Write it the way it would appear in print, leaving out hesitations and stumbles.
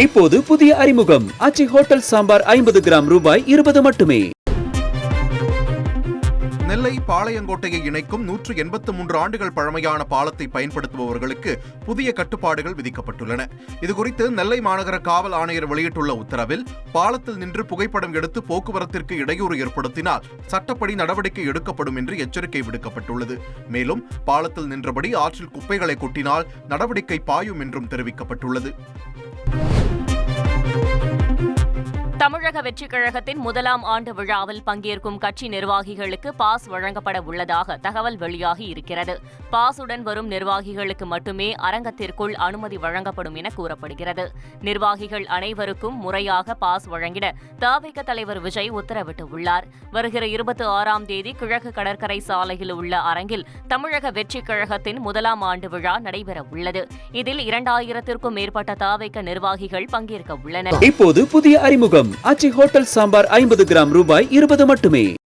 இப்போது புதிய அறிமுகம் ஆச்சி ஹோட்டல் சாம்பார் 50 கிராம் ரூபாய் 20 மட்டுமே. நெல்லை பாளையங்கோட்டையை இணைக்கும் 183 ஆண்டுகள் பழமையான பாலத்தை பயன்படுத்துபவர்களுக்கு புதிய கட்டுப்பாடுகள் விதிக்கப்பட்டுள்ளன. இதுகுறித்து நெல்லை மாநகர காவல் ஆணையர் வெளியிட்டுள்ள உத்தரவில், பாலத்தில் நின்று புகைப்படம் எடுத்து போக்குவரத்திற்கு இடையூறு ஏற்படுத்தினால் சட்டப்படி நடவடிக்கை எடுக்கப்படும் என்று எச்சரிக்கை விடுக்கப்பட்டுள்ளது. மேலும் பாலத்தில் நின்றபடி ஆற்றில் குப்பைகளை கொட்டினால் நடவடிக்கை பாயும் என்றும் தெரிவிக்கப்பட்டுள்ளது. தமிழக வெற்றிக் கழகத்தின் முதலாம் ஆண்டு விழாவில் பங்கேற்கும் கட்சி நிர்வாகிகளுக்கு பாஸ் வழங்கப்பட உள்ளதாக தகவல் வெளியாகி இருக்கிறது. பாஸுடன் வரும் நிர்வாகிகளுக்கு மட்டுமே அரங்கத்திற்குள் அனுமதி வழங்கப்படும் என கூறப்படுகிறது. நிர்வாகிகள் அனைவருக்கும் முறையாக பாஸ் வழங்கிட தவிக தலைவர் விஜய் உத்தரவிட்டுள்ளார். வருகிற 26ஆம் தேதி கிழக்கு கடற்கரை சாலையில் உள்ள அரங்கில் தமிழக வெற்றிக் கழகத்தின் முதலாம் ஆண்டு விழா நடைபெற உள்ளது. இதில் 2000த்திற்கும் மேற்பட்ட தவிக நிர்வாகிகள் பங்கேற்க உள்ளனர். இப்போது புதிய அறிமுகம் ஆச்சி ஹோட்டல் சாம்பார் 50 கிராம் ரூபாய் 20 மட்டுமே.